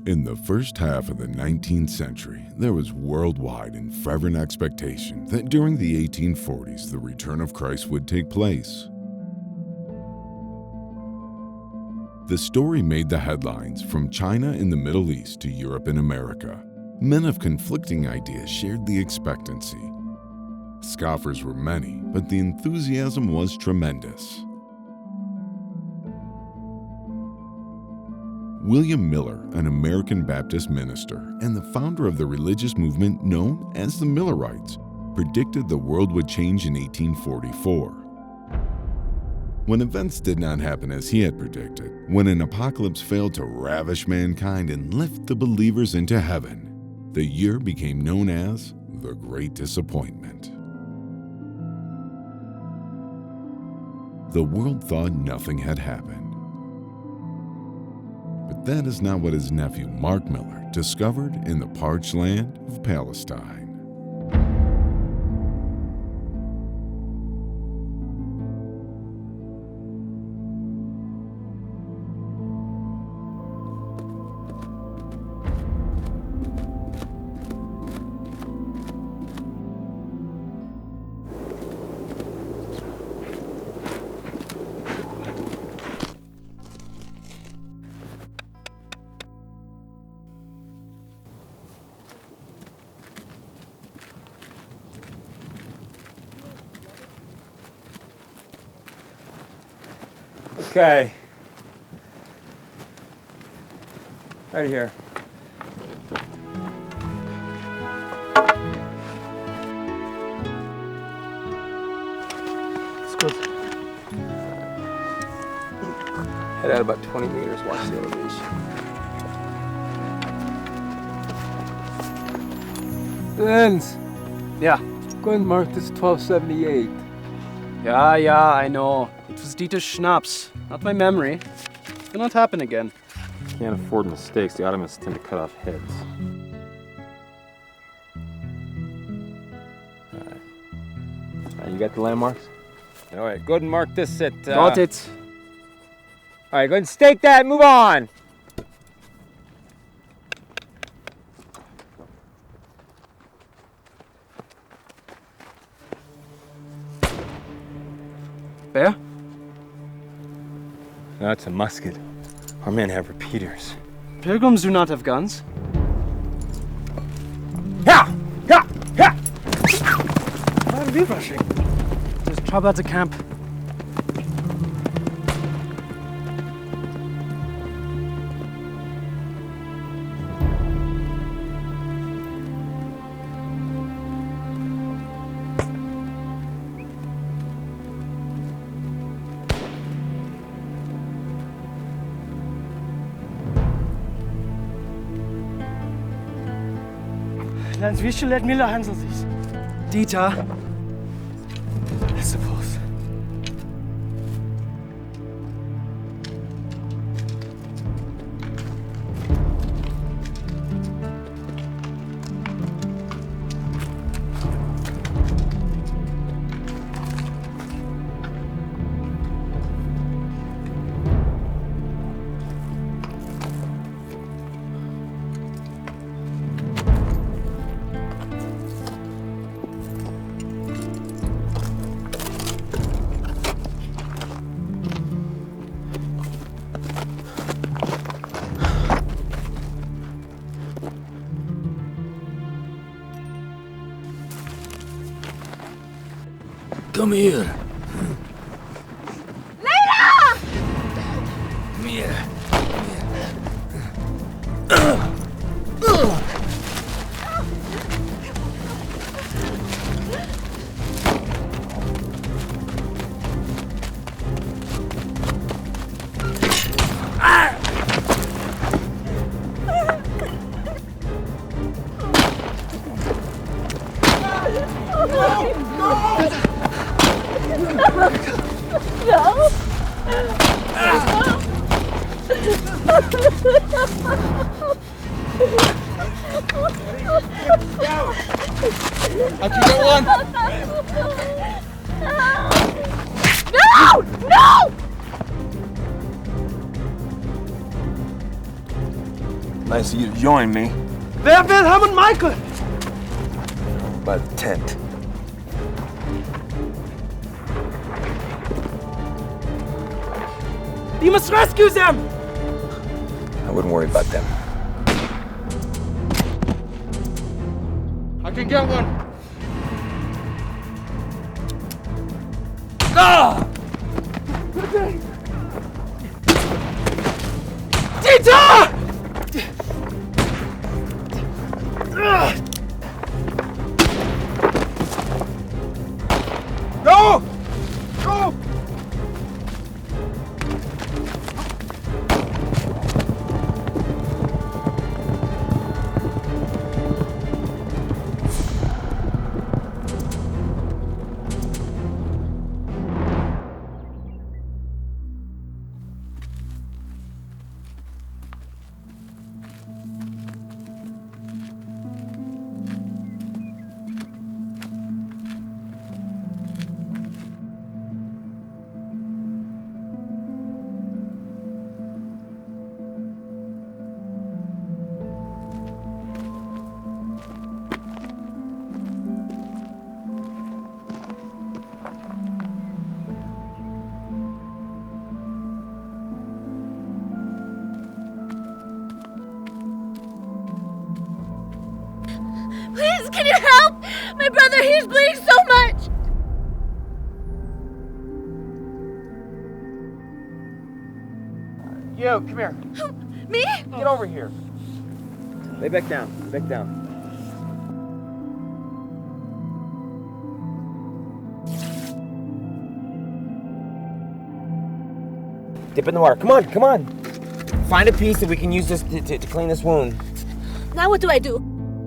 In the first half of the 19th century, there was worldwide and fervent expectation that during the 1840s the return of Christ would take place. The story made the headlines from China and the Middle East to Europe and America. Men of conflicting ideas shared the expectancy. Scoffers were many, but the enthusiasm was tremendous. William Miller, an American Baptist minister and the founder of the religious movement known as the Millerites, predicted the world would change in 1844. When events did not happen as he had predicted, when an apocalypse failed to ravish mankind and lift the believers into heaven, the year became known as the Great Disappointment. The world thought nothing had happened. But that is not what his nephew Mark Miller discovered in the parched land of Palestine. Okay. Right here. It's good. Head out about 20 meters, watch the elevation. Lens! Yeah. Go and mark this 1278. Yeah, I know. It was Dieter Schnaps, not my memory. It'll not happen again. Can't afford mistakes. The Ottomans tend to cut off heads. Alright. You got the landmarks? Alright, go ahead and mark this at... Got it. Alright, go ahead and stake that, move on! Where? No, it's a musket. Our men have repeaters. Pilgrims do not have guns. Yeah! Yeah! Yeah! Why are we rushing? There's trouble at the camp. Lance, wie should let Miller handle this? Dieter. I suppose. Come here. Leila! Come here. Nice of you to join me. Wer will Hammond Michael? By the tent. You must rescue them! I wouldn't worry about them. I can get one. Ah! Dieter! Go! Go! Please, can you help? My brother, he's bleeding so much! Yo, come here. Me? Get over here. Lay back down. Back down. Dip in the water. Come on, come on. Find a piece that we can use this to clean this wound. Now what do I do?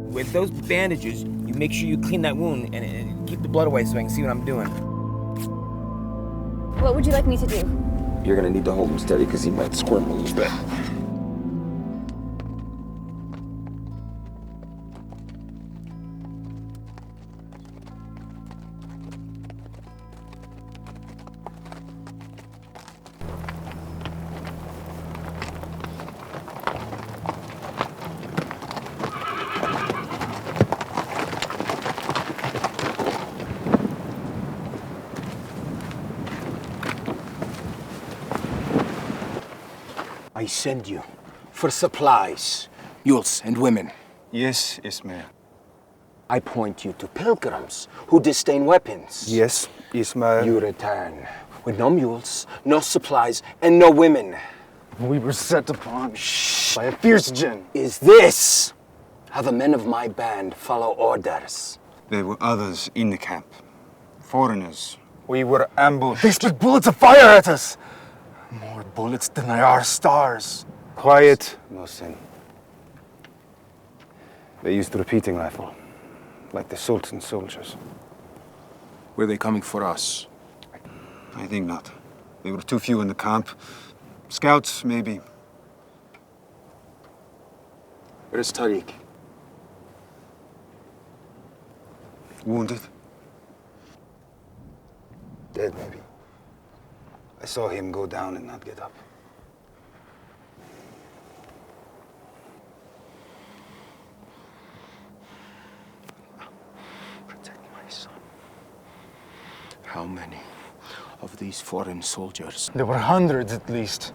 With those bandages, you make sure you clean that wound and keep the blood away so I can see what I'm doing. What would you like me to do? You're gonna need to hold him steady because he might squirm a little bit. I send you for supplies, mules and women. Yes, Ismail. I point you to pilgrims who disdain weapons. Yes, Ismail. You return with no mules, no supplies, and no women. We were set upon by a fierce jinn. Is this how the men of my band follow orders? There were others in the camp. Foreigners. We were ambushed. They spit bullets of fire at us. More bullets than there are stars. Quiet, Mohsin. They used the repeating rifle, like the Sultan's soldiers. Were they coming for us? I think not. There were too few in the camp. Scouts, maybe. Where's Tariq? Wounded. Dead, maybe. I saw him go down and not get up. Protect my son. How many of these foreign soldiers? There were hundreds at least,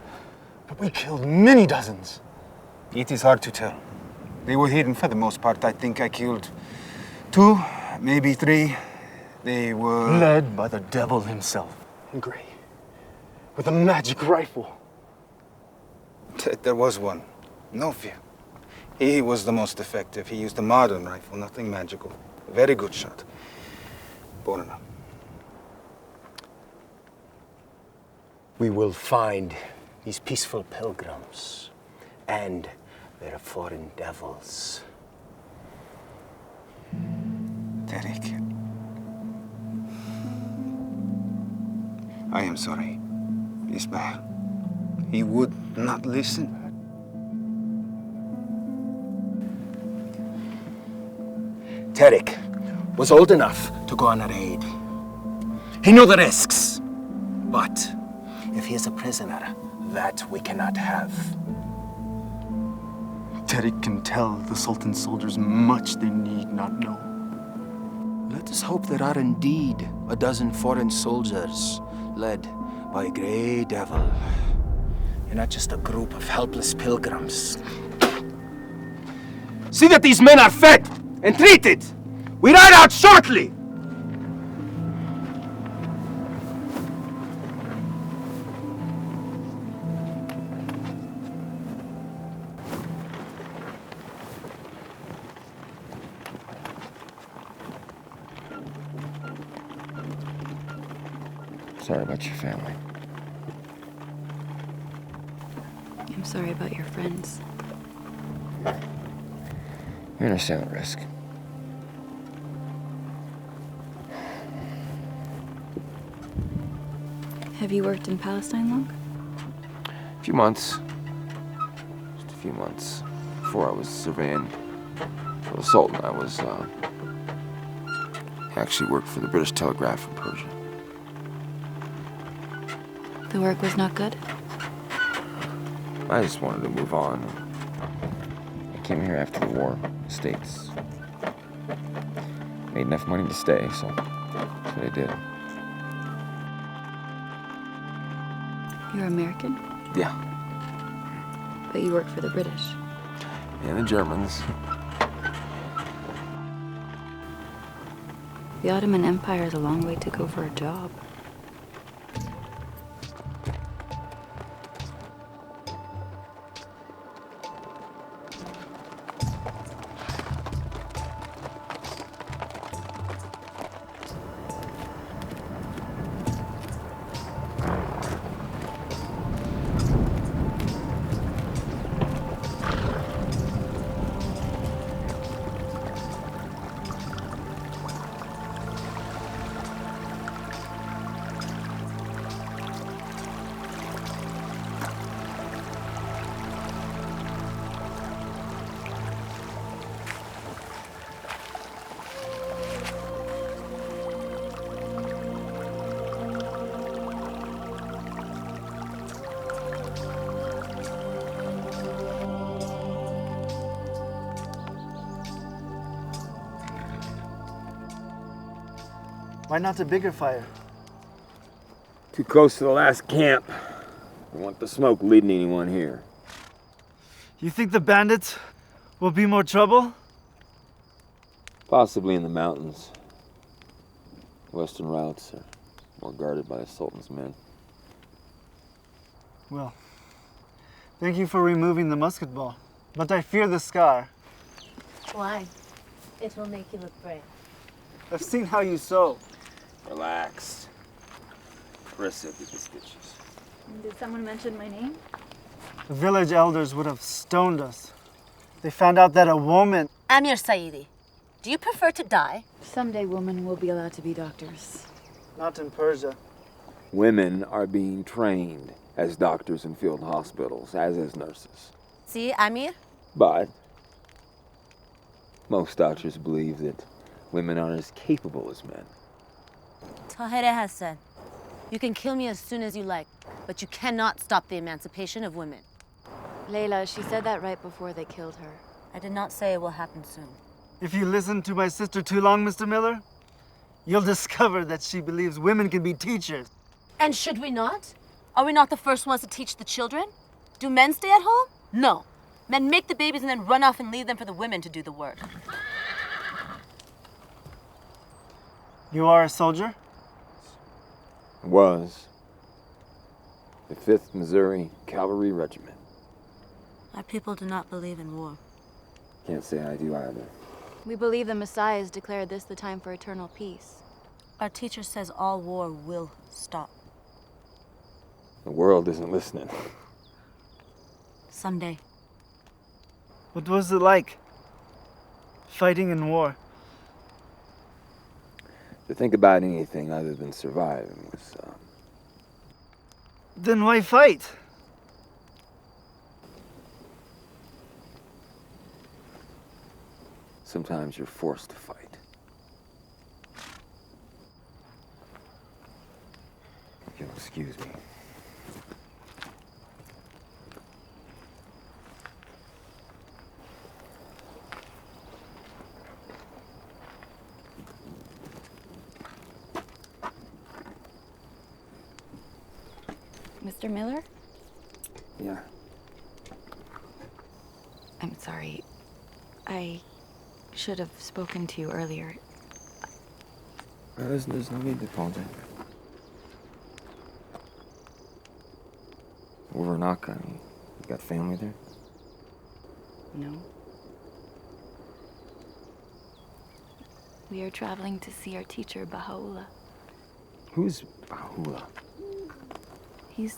but we killed many dozens. It is hard to tell. They were hidden for the most part. I think I killed 2, maybe 3. They were... led by the devil himself, in gray, with a magic rifle. There was one. Novia. He was the most effective. He used a modern rifle, nothing magical. A very good shot. Borna. We will find these peaceful pilgrims and their foreign devils. Tariq. I am sorry, Ismail. He would not listen. Tariq was old enough to go on a raid. He knew the risks. But if he is a prisoner, that we cannot have. Tariq can tell the Sultan's soldiers much they need not know. Let us hope there are indeed a dozen foreign soldiers led by Grey Devil, and not just a group of helpless pilgrims. See that these men are fed and treated! We ride out shortly! Sorry about your family. I'm sorry about your friends. You understand the risk. Have you worked in Palestine long? A few months. Just a few months. Before I was surveying for the Sultan, I actually worked for the British Telegraph in Persia. The work was not good? I just wanted to move on. I came here after the war, States. Made enough money to stay, so that's what I did. You're American? Yeah. But you work for the British. And the Germans. The Ottoman Empire is a long way to go for a job. Why not a bigger fire? Too close to the last camp. I want the smoke leading anyone here. You think the bandits will be more trouble? Possibly in the mountains. Western routes are more guarded by the Sultan's men. Well, thank you for removing the musket ball. But I fear the scar. Why? It will make you look brave. I've seen how you sew. Relax. Impressive with the stitches. Did someone mention my name? The village elders would have stoned us. They found out that a woman... Amir Saidi, do you prefer to die? Someday women will be allowed to be doctors. Not in Persia. Women are being trained as doctors in field hospitals, as is nurses. See, Amir? But most doctors believe that women aren't as capable as men. Tahireh has said, you can kill me as soon as you like, but you cannot stop the emancipation of women. Layla, she said that right before they killed her. I did not say it will happen soon. If you listen to my sister too long, Mr. Miller, you'll discover that she believes women can be teachers. And should we not? Are we not the first ones to teach the children? Do men stay at home? No. Men make the babies and then run off and leave them for the women to do the work. You are a soldier? Was. The 5th Missouri Cavalry Regiment. Our people do not believe in war. Can't say I do either. We believe the Messiah has declared this the time for eternal peace. Our teacher says all war will stop. The world isn't listening. Someday. What was it like? Fighting in war? To think about anything other than surviving was, Then why fight? sometimes you're forced to fight. If you'll excuse me. Mr. Miller? Yeah. I'm sorry. I should have spoken to you earlier. There's no need to apologize. Over in Akka, you got family there? No. We are traveling to see our teacher, Baha'u'llah. Who's Baha'u'llah? He's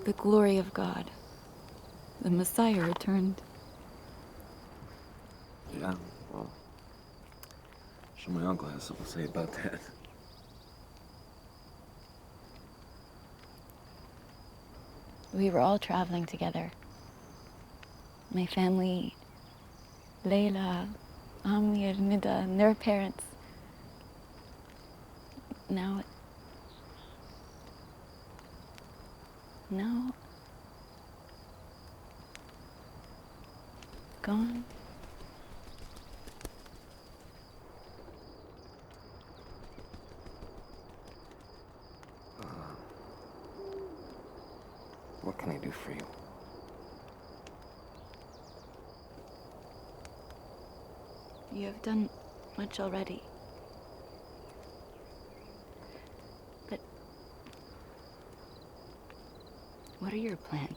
the glory of God. The Messiah returned. Yeah, well, I'm sure my uncle has something to say about that. We were all traveling together. My family, Layla, Amir, Nida, and their parents. Now, gone. What can I do for you? You have done much already. But what are your plans?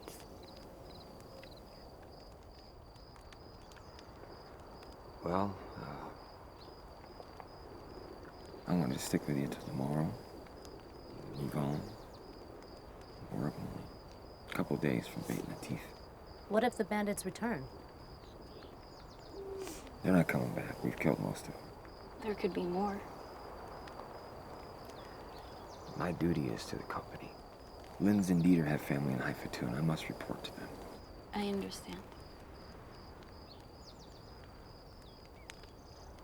Well, I'm gonna stick with you till tomorrow. Move on. We're only a couple days from Beit Natif. What if the bandits return? They're not coming back. We've killed most of them. There could be more. My duty is to the company. Linz and Dieter have family in Haifa too, and I must report to them. I understand.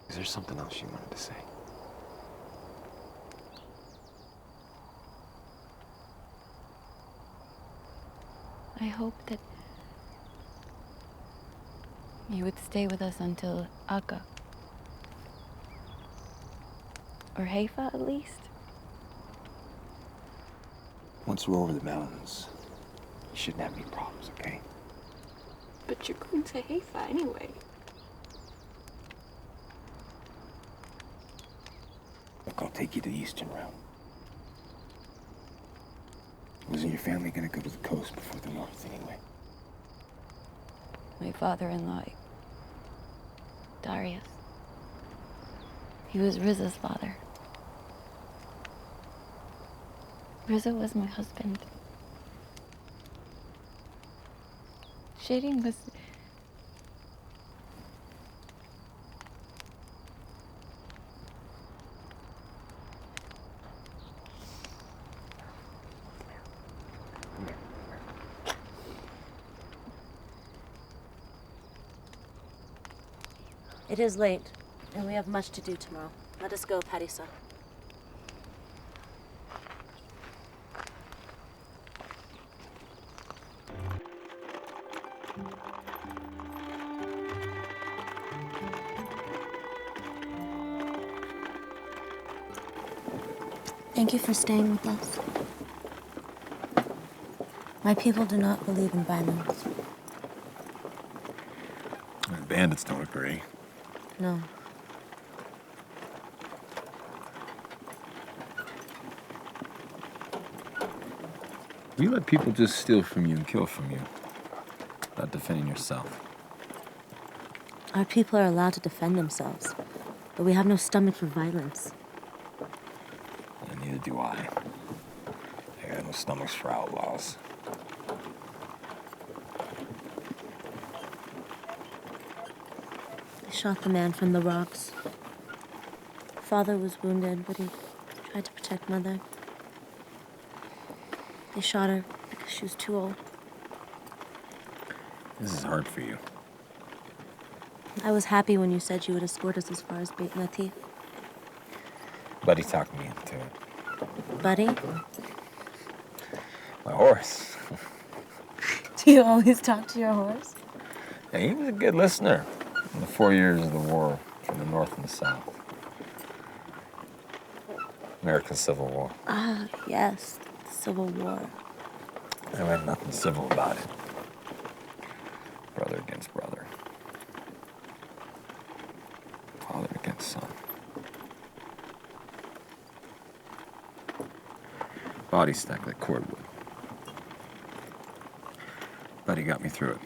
Is there something else you wanted to say? I hope that you would stay with us until Akka. Or Haifa, at least. Once we're over the mountains, you shouldn't have any problems, okay? But you're going to Haifa anyway. Look, I'll take you to the eastern route. Wasn't your family gonna go to the coast before the north anyway? My father-in-law, Darius. He was Rizza's father. Rizza was my husband. Shading was... It is late, and we have much to do tomorrow. Let us go, Parisa. Thank you for staying with us. My people do not believe in violence. The bandits don't agree. No. You let people just steal from you and kill from you, without defending yourself. Our people are allowed to defend themselves, but we have no stomach for violence. And neither do I. I got no stomachs for outlaws. They shot the man from the rocks. Father was wounded, but he tried to protect Mother. They shot her because she was too old. This is hard for you. I was happy when you said you would escort us as far as Beit Natif. Buddy talked me into it. Buddy? My horse. Do you always talk to your horse? Yeah, he was a good listener in the 4 years of the war from the North and the South. American Civil War. Ah, yes. Civil war. There ain't nothing civil about it. Brother against brother. Father against son. Body stacked like cordwood. But he got me through it.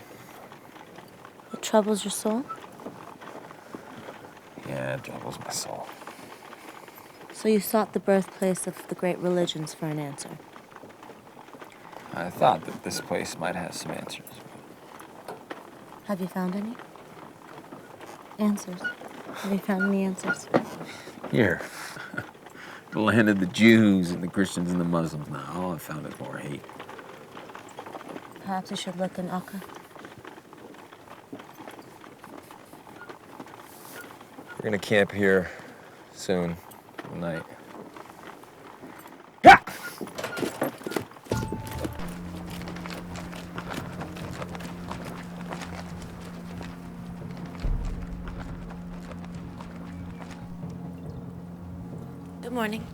It troubles your soul? Yeah, it troubles my soul. So you sought the birthplace of the great religions for an answer. I thought that this place might have some answers. Have you found any? Answers. Have you found any answers? Here. The land of the Jews and the Christians and the Muslims. Now, all I found is more hate. Perhaps you should look in Akka. We're gonna camp here soon, tonight. Good morning.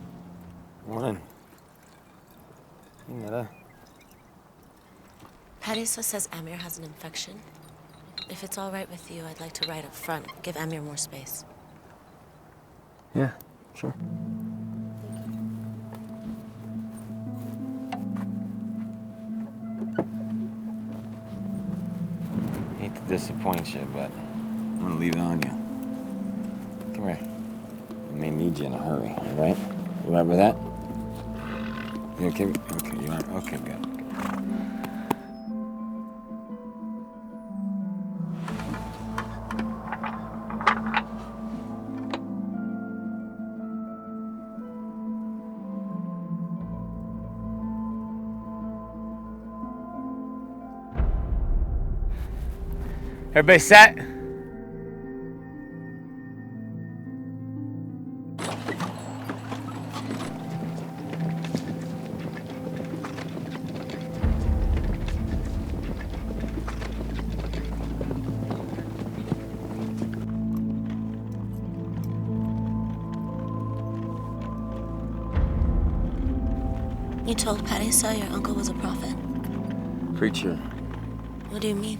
Morning. Parisa says Amir has an infection. If it's all right with you, I'd like to ride up front. Give Amir more space. Yeah, sure. Hate to disappoint you, but I'm gonna leave it on you. Come here. I may need you in a hurry, all right? You all right with that? You okay? Okay, you all right? Okay, good. Everybody set? You told Parisa your uncle was a prophet? Preacher, What do you mean?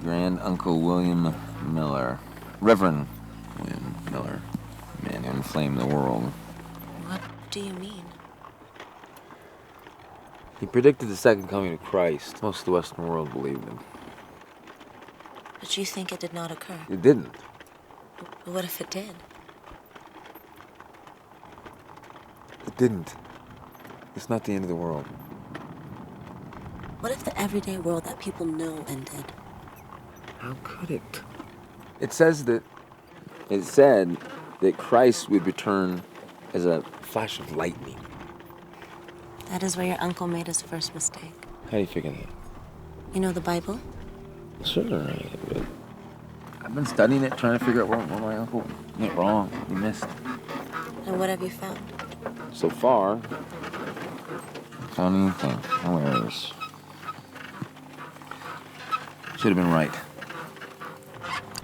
Grand Uncle William Miller. Reverend William Miller. Man who inflamed the world. What do you mean? He predicted the second coming of Christ. Most of the Western world believed him. But you think it did not occur? It didn't. But what if it did? It didn't. It's not the end of the world. What if the everyday world that people know ended? How could it? It said that Christ would return as a flash of lightning. That is where your uncle made his first mistake. How do you figure that? You know the Bible? Certainly. I've been studying it, trying to figure out where my uncle went wrong. He missed. And what have you found? So far, found anything. No errors. Should have been right.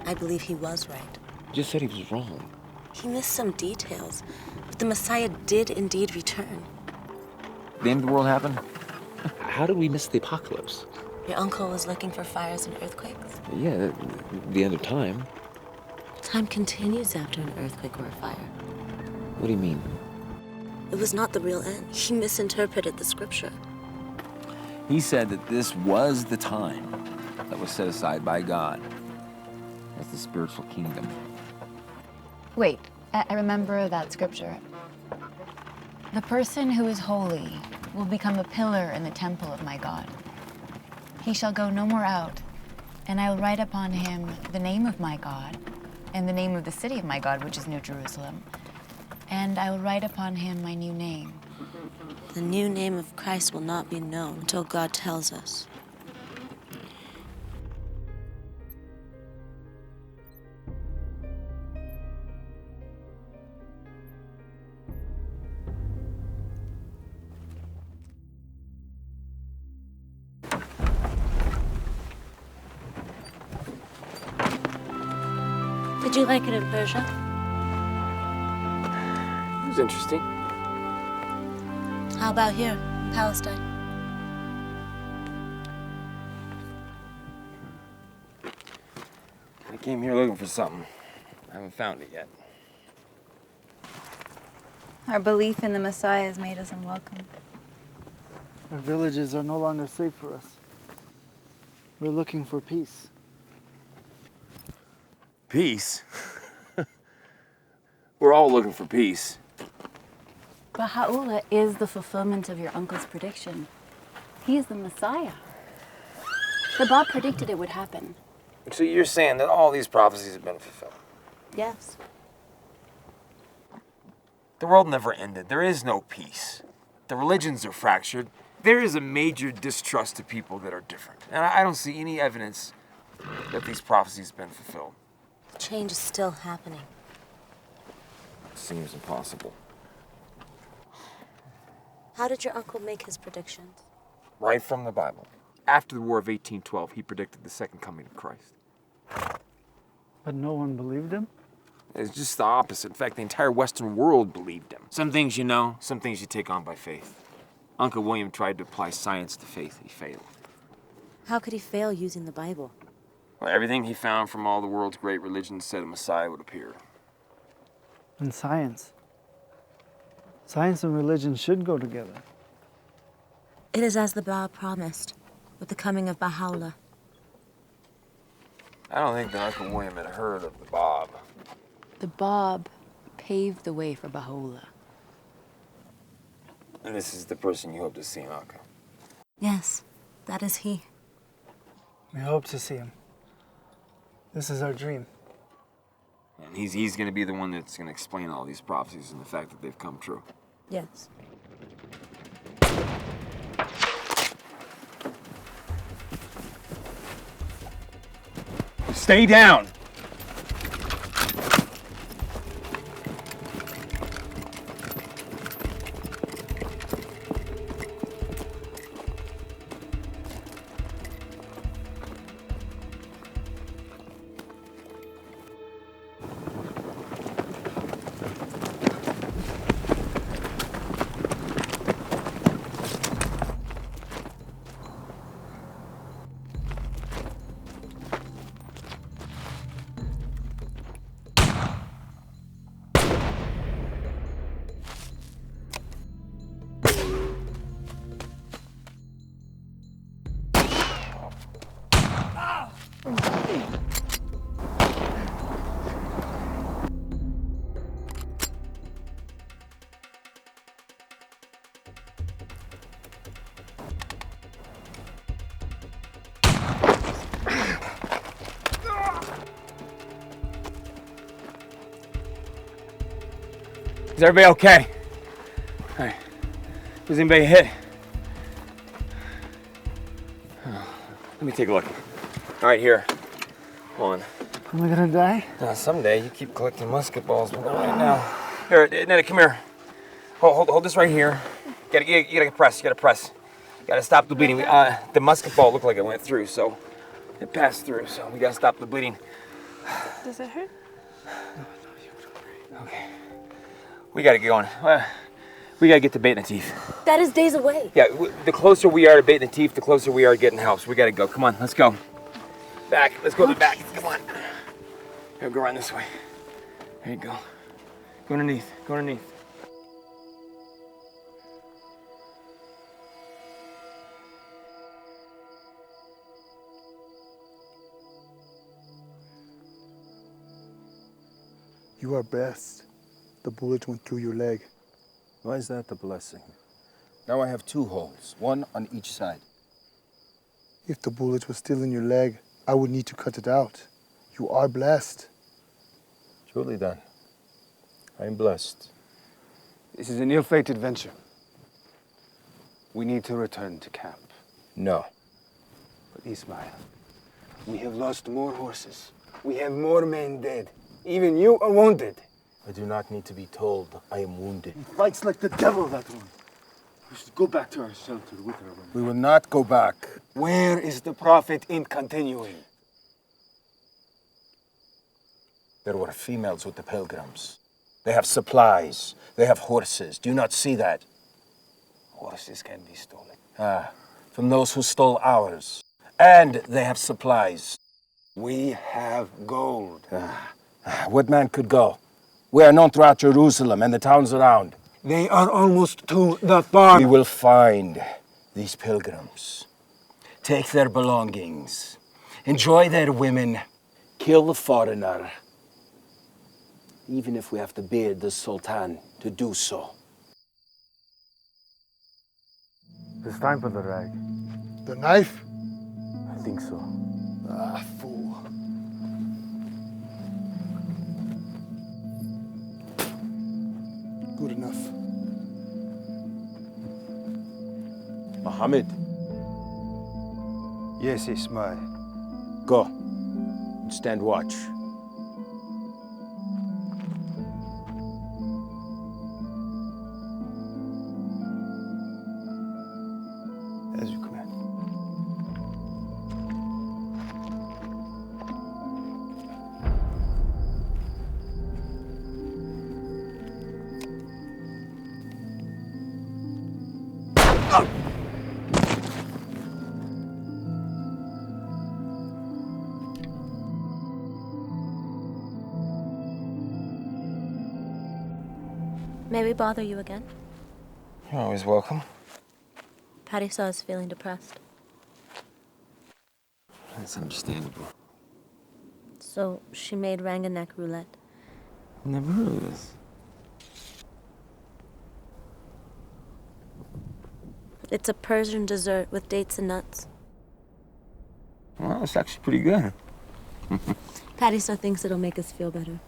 I believe he was right. You just said he was wrong. He missed some details, but the Messiah did indeed return. The end of the world happened? How did we miss the apocalypse? Your uncle was looking for fires and earthquakes. Yeah, the end of time. Time continues after an earthquake or a fire. What do you mean? It was not the real end. He misinterpreted the scripture. He said that this was the time that was set aside by God as the spiritual kingdom. Wait, I remember that scripture. The person who is holy will become a pillar in the temple of my God. He shall go no more out, and I will write upon him the name of my God, and the name of the city of my God, which is New Jerusalem, and I will write upon him my new name. The new name of Christ will not be known until God tells us. Did you like it in Persia? It was interesting. How about here, Palestine? I came here looking for something. I haven't found it yet. Our belief in the Messiah has made us unwelcome. Our villages are no longer safe for us. We're looking for peace. Peace? We're all looking for peace. Baha'u'llah is the fulfillment of your uncle's prediction. He is the Messiah. The Bab predicted it would happen. So you're saying that all these prophecies have been fulfilled? Yes. The world never ended. There is no peace. The religions are fractured. There is a major distrust of people that are different. And I don't see any evidence that these prophecies have been fulfilled. Change is still happening. Seems impossible. How did your uncle make his predictions? Right from the Bible. After the War of 1812, he predicted the second coming of Christ. But no one believed him? It's just the opposite. In fact, the entire Western world believed him. Some things you know, some things you take on by faith. Uncle William tried to apply science to faith. He failed. How could he fail using the Bible? Well, everything he found from all the world's great religions said a Messiah would appear. And science. Science and religion should go together. It is as the Bab promised, with the coming of Baha'u'llah. I don't think that Uncle William had heard of the Bab. The Bab paved the way for Baha'u'llah. And this is the person you hope to see, Uncle. Yes, that is he. We hope to see him. This is our dream. And he's going to be the one that's going to explain all these prophecies and the fact that they've come true. Yes. Stay down. Is everybody okay? All right. Was anybody hit? Let me take a look. All right, here. Hold on. Am I gonna die? Someday. You keep collecting musket balls, but not right now. Here, Netta, come here. Hold this right here. You gotta press. You gotta press. You gotta stop the bleeding. The musket ball looked like it went through, so it passed through. So we gotta stop the bleeding. Does it hurt? Okay. We gotta get going. We gotta get to Beit Natif. That is days away. Yeah, the closer we are to Beit Natif, the closer we are to getting help. So we gotta go. Come on, let's go. Back. Let's go to the back. Come on. Here, go around this way. There you go. Go underneath. Go underneath. You are blessed. The bullet went through your leg. Why is that a blessing? Now I have 2 holes, one on each side. If the bullet was still in your leg, I would need to cut it out. You are blessed. Truly then, I am blessed. This is an ill-fated venture. We need to return to camp. No. But Ismail, we have lost more horses. We have more men dead. Even you are wounded. I do not need to be told I am wounded. He fights like the devil, that one. We should go back to our shelter with our women. We will not go back. Where is the prophet in continuing? There were females with the pilgrims. They have supplies. They have horses. Do you not see that? horses can be stolen. From those who stole ours. And they have supplies. We have gold. What man could go? We are known throughout Jerusalem and the towns around. They are almost to the farm. We will find these pilgrims. Take their belongings. Enjoy their women. Kill the foreigner. Even if we have to beard the Sultan to do so. It's time for the rag. The knife? I think so. Ah, fool. Good enough. Mohammed, Yes, Ismail. go. And stand watch. As you command. May we bother you again? You're always welcome. Patty saw us feeling depressed. That's understandable. So she made Ranganek roulette. Never heard of this. It's a Persian dessert with dates and nuts. Well, it's actually pretty good. Patty still thinks it'll make us feel better.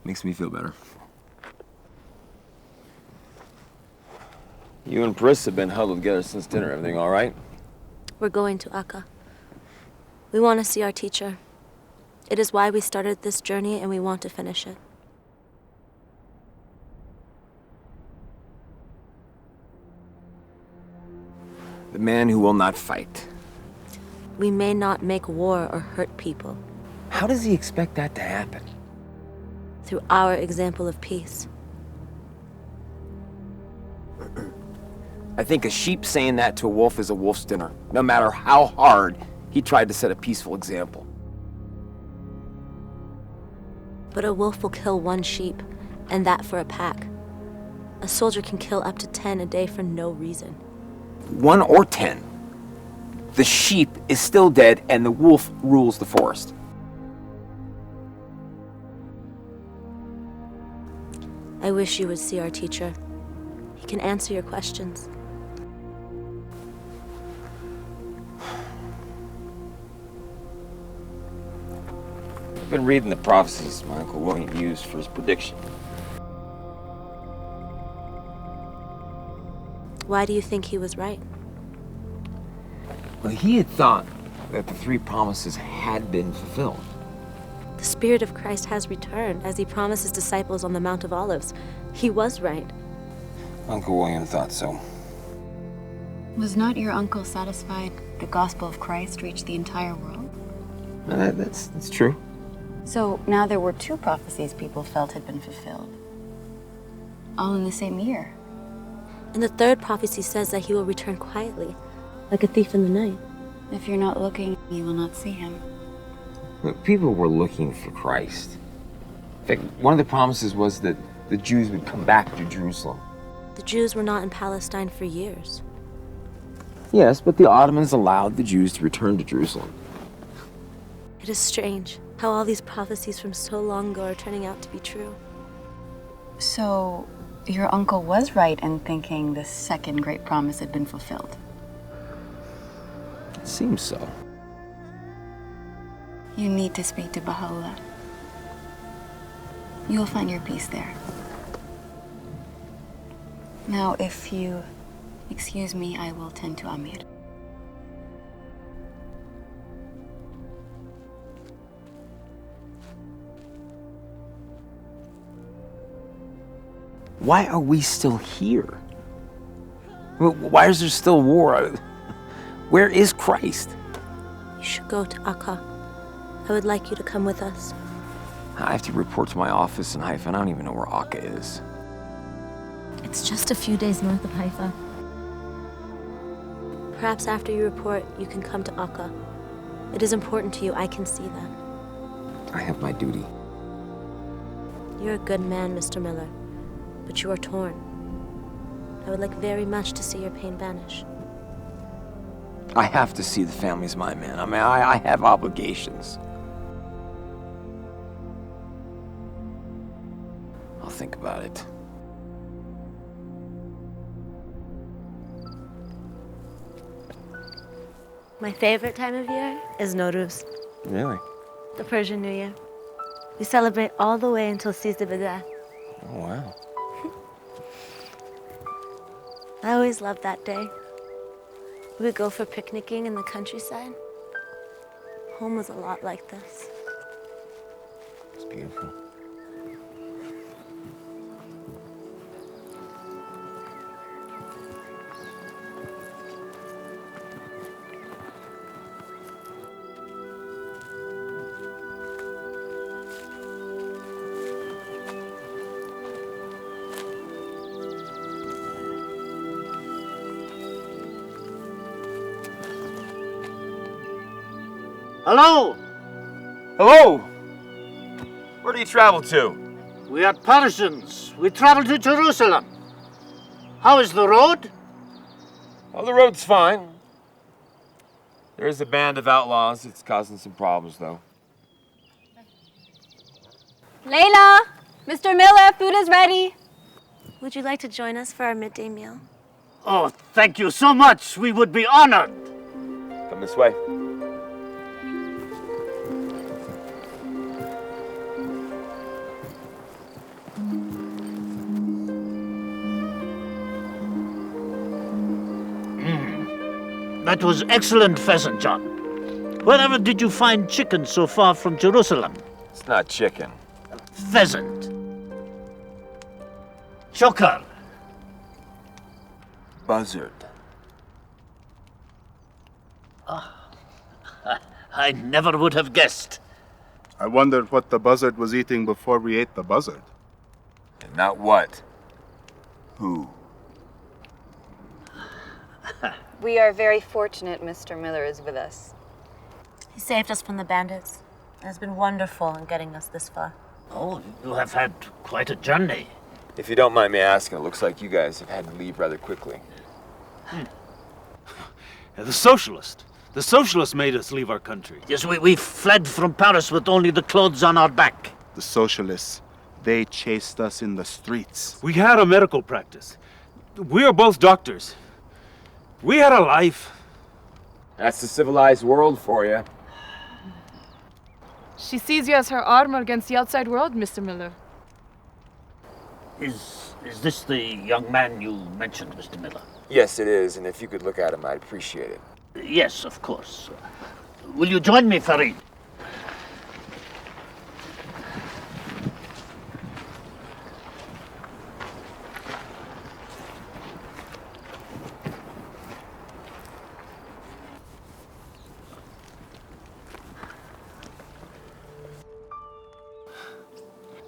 Makes me feel better. You and Pris have been huddled together since dinner. Everything all right? We're going to Akka. We want to see our teacher. It is why we started this journey, and we want to finish it. The man who will not fight. We may not make war or hurt people. How does he expect that to happen? Through our example of peace. I think a sheep saying that to a wolf is a wolf's dinner, no matter how hard he tried to set a peaceful example. But a wolf will kill one sheep, and that for a pack. A soldier can kill up to 10 a day for no reason. 1 or 10. The sheep is still dead, and the wolf rules the forest. I wish you would see our teacher. He can answer your questions. I've been reading the prophecies my Uncle William used for his prediction. Why do you think he was right? Well, he had thought that the 3 promises had been fulfilled. The Spirit of Christ has returned, as he promised his disciples on the Mount of Olives. He was right. Uncle William thought so. Was not your uncle satisfied the gospel of Christ reached the entire world? That's true. So now there were 2 prophecies people felt had been fulfilled. All in the same year. And the 3rd prophecy says that he will return quietly, like a thief in the night. If you're not looking, you will not see him. Look, people were looking for Christ. In fact, one of the promises was that the Jews would come back to Jerusalem. The Jews were not in Palestine for years. Yes, but the Ottomans allowed the Jews to return to Jerusalem. It is strange how all these prophecies from so long ago are turning out to be true. So, your uncle was right in thinking the 2nd great promise had been fulfilled. It seems so. You need to speak to Baha'u'llah. You'll find your peace there. Now, if you excuse me, I will tend to Amir. Why are we still here? Why is there still war? Where is Christ? You should go to Akka. I would like you to come with us. I have to report to my office in Haifa. I don't even know where Akka is. It's just a few days north of Haifa. Perhaps after you report, you can come to Akka. It is important to you, I can see that. I have my duty. You're a good man, Mr. Miller, but you are torn. I would like very much to see your pain vanish. I have to see the family's my man. I mean, I have obligations. I'll think about it. My favorite time of year is Nowruz, Really? the Persian New Year. We celebrate all the way until Seiz de Bida. Oh, wow. I always loved that day. We would go for picnicking in the countryside. Home was a lot like this. It's beautiful. Hello! Hello! Where do you travel to? We are Persians. We travel to Jerusalem. How is the road? Oh, the road's fine. There is a band of outlaws. It's causing some problems, though. Layla! Mr. Miller, food is ready. Would you like to join us for our midday meal? Oh, thank you so much. We would be honored. Come this way. That was excellent pheasant, John. Wherever did you find chicken so far from Jerusalem? It's not chicken. Pheasant. Choker. Buzzard. I never would have guessed. I wondered what the buzzard was eating before we ate the buzzard. And not what. Who? We are very fortunate Mr. Miller is with us. He saved us from the bandits. It has been wonderful in getting us this far. Oh, you have had quite a journey. If you don't mind me asking, it looks like you guys have had to leave rather quickly. The socialists made us leave our country. Yes, we fled from Paris with only the clothes on our back. The socialists, they chased us in the streets. We had a medical practice. We are both doctors. We had a life. That's the civilized world for you. She sees you as her armor against the outside world, Mr. Miller. Is this the young man you mentioned, Mr. Miller? Yes, it is, and if you could look at him, I'd appreciate it. Yes, of course. Will you join me, Farid?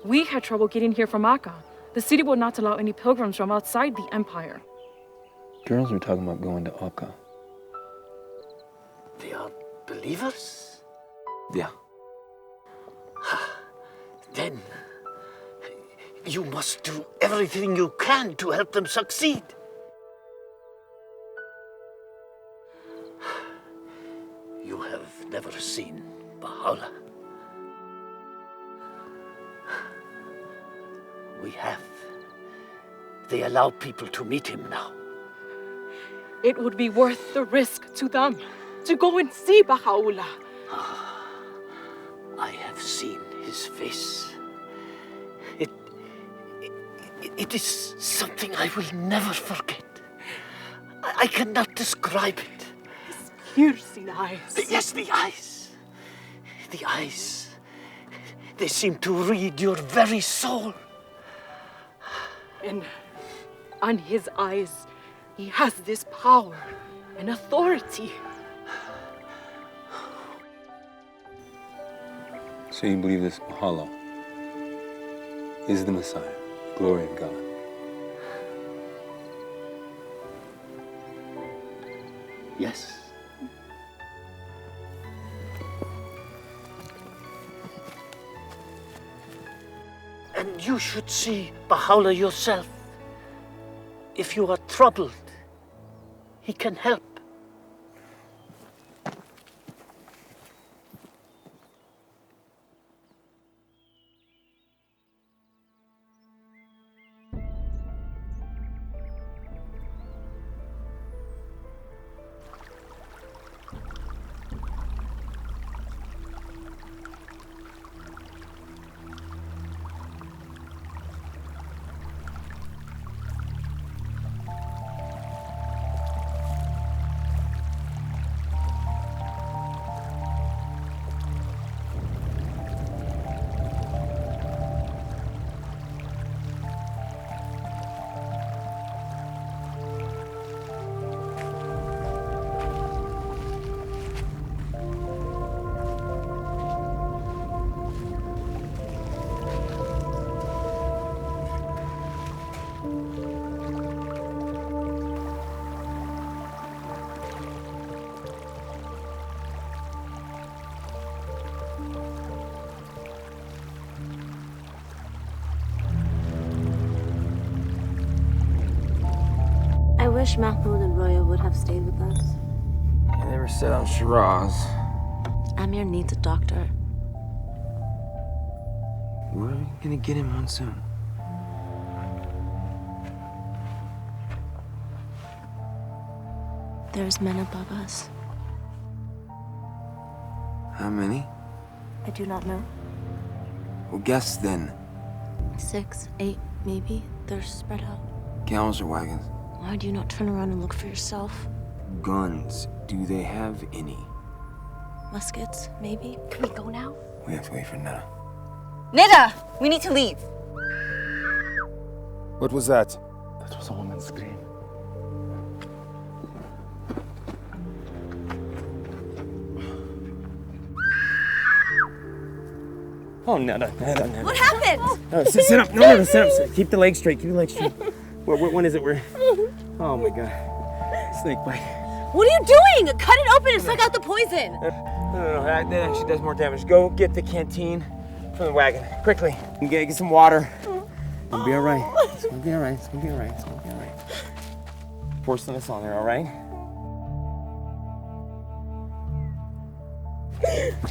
We had trouble getting here from Akka. The city would not allow any pilgrims from outside the empire. Girls were talking about going to Akka. They are believers? Yeah. Then you must do everything you can to help them succeed. You have never seen Baha'u'llah. We have. They allow people to meet him now. It would be worth the risk to them to go and see Baha'u'llah. I have seen his face. It is something I will never forget. I cannot describe it. His piercing eyes. Yes, the eyes. The eyes. They seem to read your very soul. And on his eyes, he has this power and authority. So you believe this Baha'u'llah is the Messiah, glory of God? Yes. And you should see Baha'u'llah yourself. If you are troubled, he can help. I wish Mahmoud and Roya would have stayed with us. Yeah, they were set on Shiraz. Amir needs a doctor. We're gonna get him one soon. There's men above us. How many? I do not know. Well, guess then. 6, 8, maybe. They're spread out. Camels or wagons? Why do you not turn around and look for yourself? Guns. Do they have any? Muskets, maybe. Can we go now? We have to wait for Neda. Neda! We need to leave. What was that? That was a woman's scream. Oh, Neda. What happened? No, sit up. No, sit up. Keep the legs straight. Keep the legs straight. When is it? Oh my God. Snake bite. What are you doing? Cut it open and suck out the poison. No, that actually does more damage. Go get the canteen from the wagon. Quickly. Get some water. It'll be all right. It's gonna be all right. It's gonna be all right. It's gonna be all right. Pour some of this on there, all right?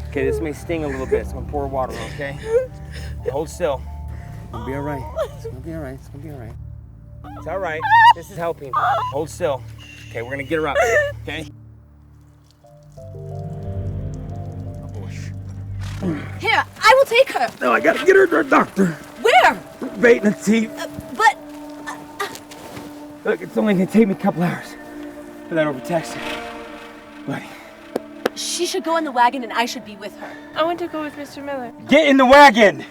Okay, this may sting a little bit, so I'm gonna pour water on, okay? Hold still. It'll be all right. It's gonna be all right. It's gonna be all right. It's all right. This is helping. Hold still. Okay, we're gonna get her up, okay? Here, I will take her. No, I gotta get her to a doctor. Where? Bait in the teeth. But Look, it's only gonna take me a couple hours. But that overtaxed buddy. she should go in the wagon and I should be with her. I want to go with Mr. Miller. Get in the wagon!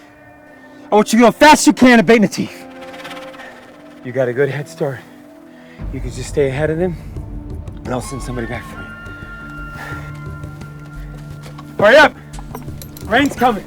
I want you to go as fast as you can to bait in the teeth. You got a good head start. You can just stay ahead of them, and I'll send somebody back for you. Hurry up! Rain's coming.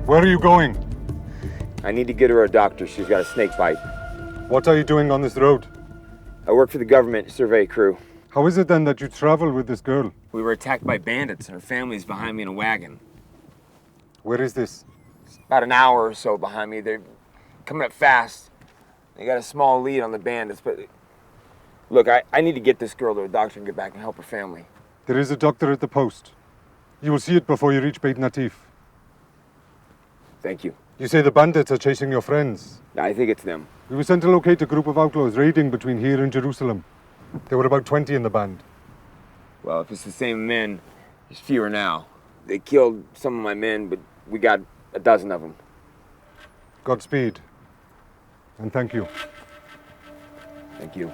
Where are you going? I need to get her a doctor. She's got a snake bite. What are you doing on this road? I work for the government survey crew. How is it then that you travel with this girl? We were attacked by bandits and her family's behind me in a wagon. Where is this? About an hour or so behind me. They're coming up fast. They got a small lead on the bandits, but Look, I need to get this girl to a doctor and get back and help her family. There is a doctor at the post. You will see it before you reach Beit Natif. Thank you. You say the bandits are chasing your friends. I think it's them. We were sent to locate a group of outlaws raiding between here and Jerusalem. There were about 20 in the band. Well, if it's the same men, there's fewer now. They killed some of my men, but we got a dozen of them. Godspeed. And thank you. Thank you.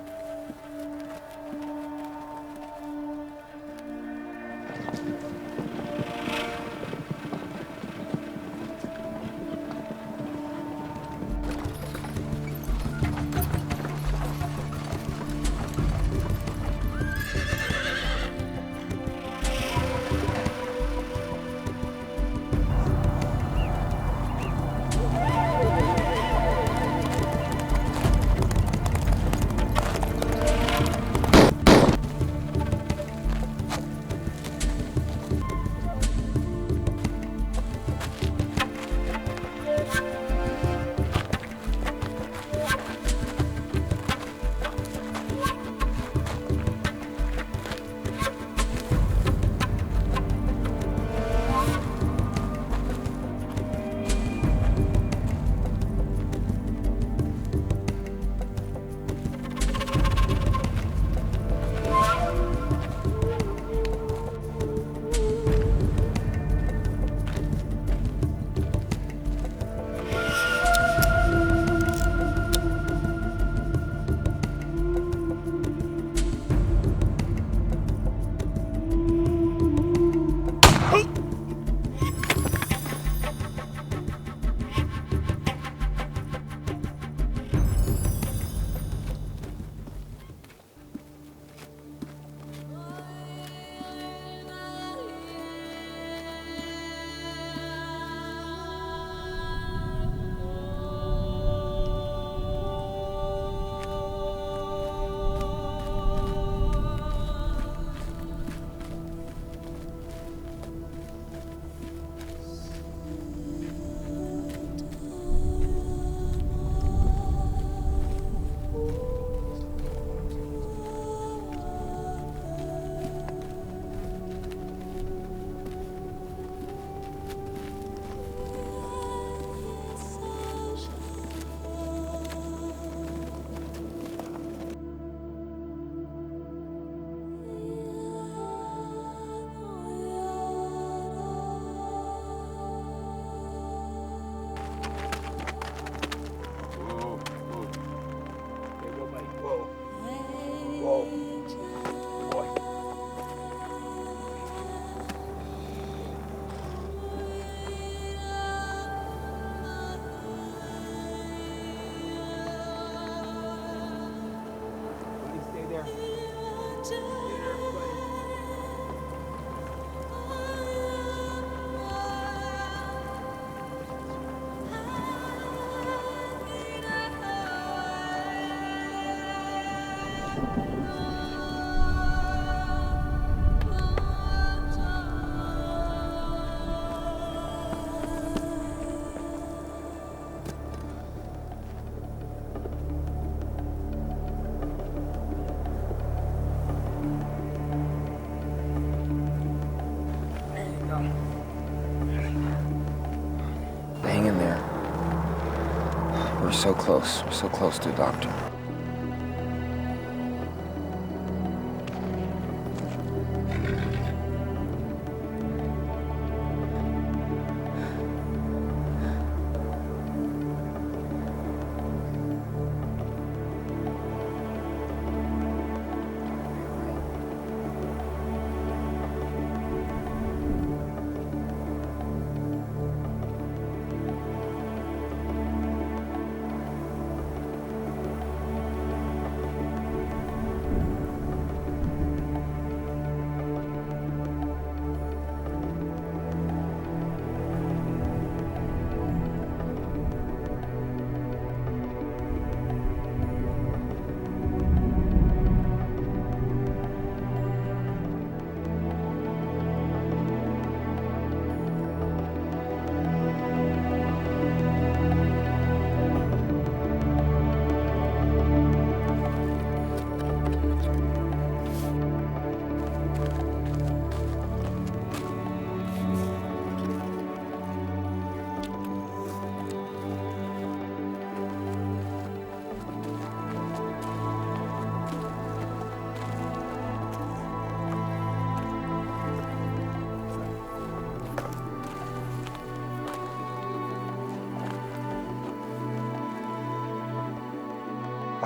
Hang in there. We're so close. We're so close to a doctor.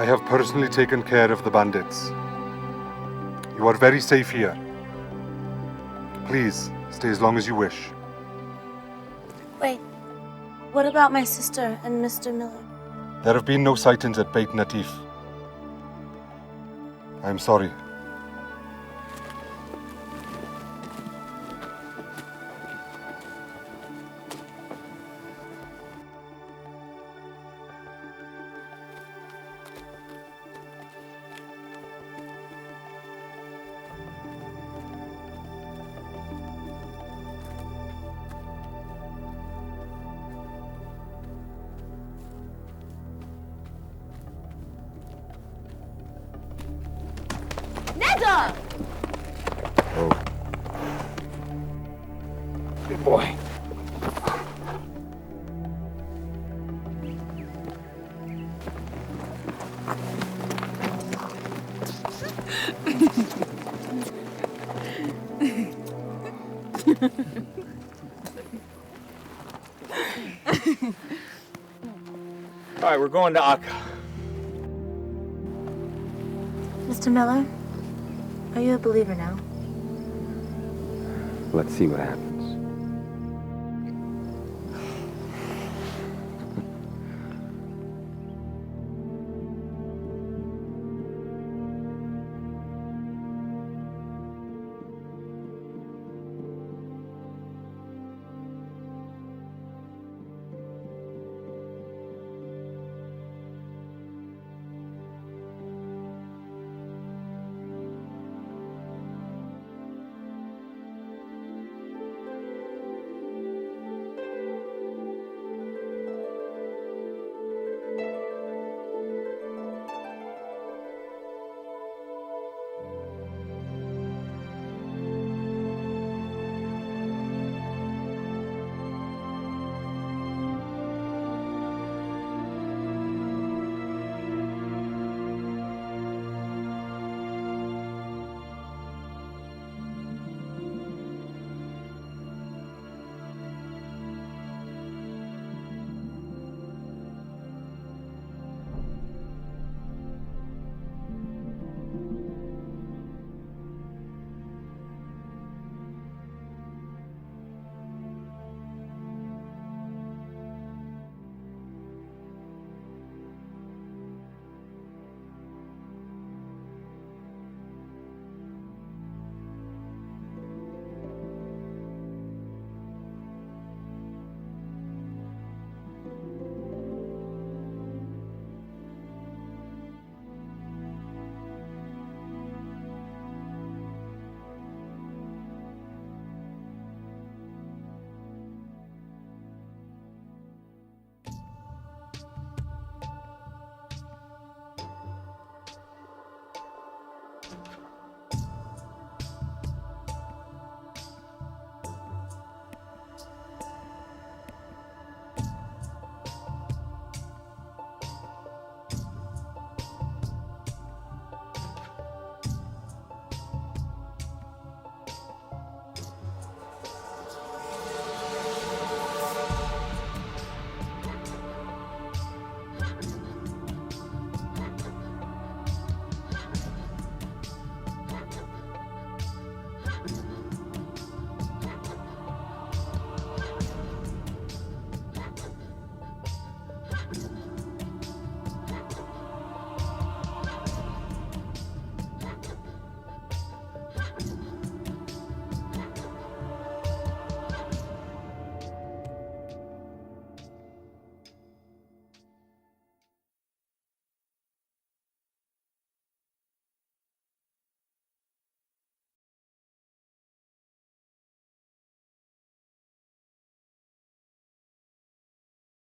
I have personally taken care of the bandits. You are very safe here. Please, stay as long as you wish. Wait, what about my sister and Mr. Miller? There have been no sightings at Beit Natif. I am sorry. Neda! Good boy. All right, we're going to Akka. Mr. Miller, are you a believer now? Let's see what happens.